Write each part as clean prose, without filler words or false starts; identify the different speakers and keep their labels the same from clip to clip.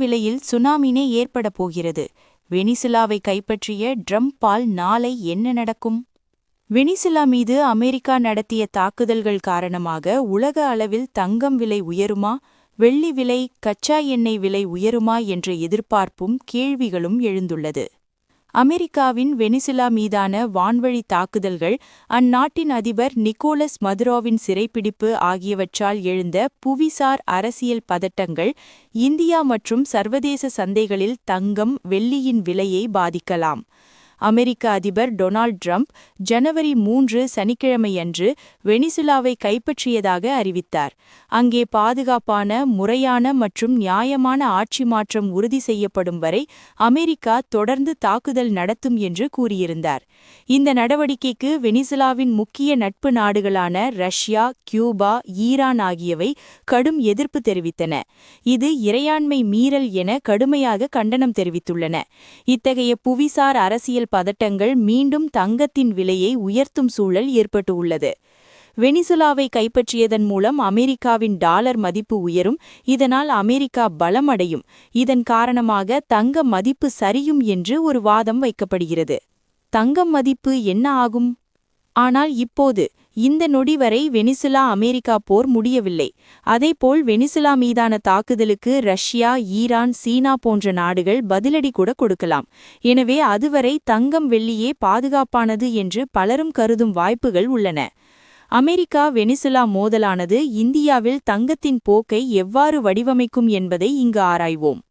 Speaker 1: விலையில் சுனாமினே ஏற்பட போகிறது. வெனிசுலாவை கைப்பற்றிய ட்ரம்ப்பால் நாளை என்ன நடக்கும்? வெனிசுலா மீது அமெரிக்கா நடத்திய தாக்குதல்கள் காரணமாக உலக அளவில் தங்கம் விலை உயருமா, வெள்ளி விலை, கச்சா எண்ணெய் விலை உயருமா என்ற எதிர்பார்ப்பும் கேள்விகளும் எழுந்துள்ளது. அமெரிக்காவின் வெனிசுலா மீதான வான்வழி தாக்குதல்கள், அந்நாட்டின் அதிபர் நிக்கோலஸ் மதுரோவின் சிறைப்பிடிப்பு ஆகியவற்றால் எழுந்த புவிசார் அரசியல் பதட்டங்கள் இந்தியா மற்றும் சர்வதேச சந்தைகளில் தங்கம், வெள்ளியின் விலையை பாதிக்கலாம். அமெரிக்க அதிபர் டொனால்ட் ட்ரம்ப் ஜனவரி 3 சனிக்கிழமையன்று வெனிசுலாவை கைப்பற்றியதாக அறிவித்தார். அங்கே பாதுகாப்பான, முறையான மற்றும் நியாயமான ஆட்சி மாற்றம் உறுதி செய்யப்படும் வரை அமெரிக்கா தொடர்ந்து தாக்குதல் நடத்தும் என்று கூறியிருந்தார். இந்த நடவடிக்கைக்கு வெனிசுலாவின் முக்கிய நட்பு நாடுகளான ரஷ்யா, கியூபா, ஈரான் ஆகியவை கடும் எதிர்ப்பு தெரிவித்தன. இது இறையாண்மை மீறல் என கடுமையாக கண்டனம் தெரிவித்துள்ளன. இத்தகைய புவிசார் அரசியல் பதட்டங்கள் மீண்டும் தங்கத்தின் விலையை உயர்த்தும் சூழல் ஏற்பட்டு உள்ளது. வெனிசுலாவை கைப்பற்றியதன் மூலம் அமெரிக்காவின் டாலர் மதிப்பு உயரும். இதனால் அமெரிக்கா பலமடையும். இதன் காரணமாக தங்க மதிப்பு சரியும் என்று ஒரு வாதம் வைக்கப்படுகிறது. தங்கம் மதிப்பு என்ன ஆகும்? ஆனால் இப்போது இந்த நொடி வரை வெனிசுலா அமெரிக்கா போர் முடியவில்லை. அதேபோல் வெனிசுலா மீதான தாக்குதலுக்கு ரஷ்யா, ஈரான், சீனா போன்ற நாடுகள் பதிலடி கூட கொடுக்கலாம். எனவே அதுவரை தங்கம், வெள்ளியே பாதுகாப்பானது என்று பலரும் கருதும் வாய்ப்புகள் உள்ளன. அமெரிக்கா வெனிசுலா மோதலானது இந்தியாவில் தங்கத்தின் போக்கை எவ்வாறு வடிவமைக்கும் என்பதை இங்கு ஆராய்வோம்.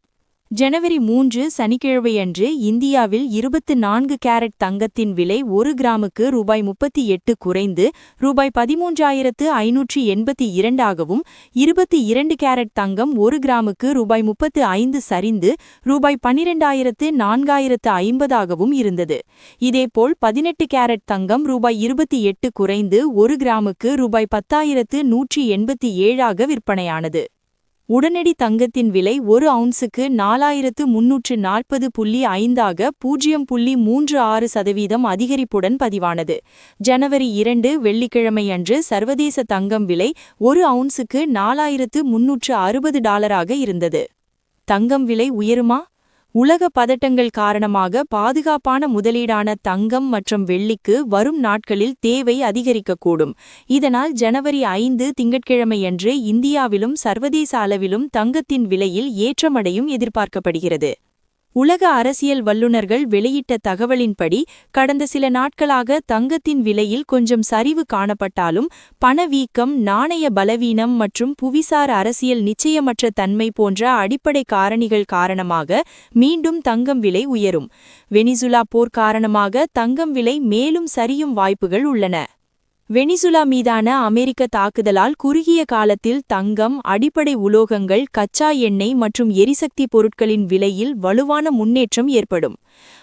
Speaker 1: ஜனவரி 3 சனிக்கிழமையன்று இந்தியாவில் 24 கேரட் தங்கத்தின் விலை 1 கிராமுக்கு ரூபாய் 38 குறைந்து ரூபாய் 13,582 ஆகவும், 22 கேரட் தங்கம் 1 கிராமுக்கு ரூபாய் 35 சரிந்து ரூபாய் 12,450 ஆகவும் இருந்தது. இதேபோல் 18 கேரட் தங்கம் ரூபாய் 28 குறைந்து 1 கிராமுக்கு ரூபாய் 10,187 ஆக விற்பனையானது. உடனடி தங்கத்தின் விலை 1 அவுன்ஸுக்கு 4,340.5 ஆக 0.36% அதிகரிப்புடன் பதிவானது. ஜனவரி 2 வெள்ளிக்கிழமையன்று சர்வதேச தங்கம் விலை 1 அவுன்ஸுக்கு $4,360 ஆக இருந்தது. தங்கம் விலை உயருமா? உலக பதட்டங்கள் காரணமாக பாதுகாப்பான முதலீடான தங்கம் மற்றும் வெள்ளிக்கு வரும் நாட்களில் தேவை அதிகரிக்கக்கூடும். இதனால் ஜனவரி 5 திங்கட்கிழமையன்று இந்தியாவிலும் சர்வதேச அளவிலும் தங்கத்தின் விலையில் ஏற்றமடையும் எதிர்பார்க்கப்படுகிறது. உலக அரசியல் வல்லுநர்கள் வெளியிட்ட தகவலின்படி கடந்த சில நாட்களாக தங்கத்தின் விலையில் கொஞ்சம் சரிவு காணப்பட்டாலும் பணவீக்கம், நாணய பலவீனம் மற்றும் புவிசார் அரசியல் நிச்சயமற்ற தன்மை போன்ற அடிப்படை காரணிகள் காரணமாக மீண்டும் தங்கம் விலை உயரும். வெனிசுலா போர் காரணமாக தங்கம் விலை மேலும் சரியும் வாய்ப்புகள் உள்ளன. வெனிசுலா மீதான அமெரிக்க தாக்குதலால் குறுகிய காலத்தில் தங்கம், அடிப்படை உலோகங்கள், கச்சா எண்ணெய் மற்றும் எரிசக்தி பொருட்களின் விலையில் வலுவான முன்னேற்றம் ஏற்படும்.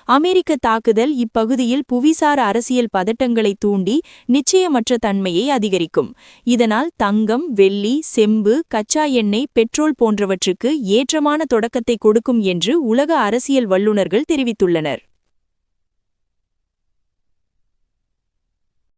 Speaker 1: அமெரிக்க தாக்குதல் இப்பகுதியில் புவிசார் அரசியல் பதட்டங்களை தூண்டி நிச்சயமற்ற தன்மையை அதிகரிக்கும். இதனால் தங்கம், வெள்ளி, செம்பு, கச்சா எண்ணெய், பெட்ரோல் போன்றவற்றுக்கு ஏற்றமான தொடக்கத்தை கொடுக்கும் என்று உலக அரசியல் வல்லுநர்கள் தெரிவித்துள்ளனர்.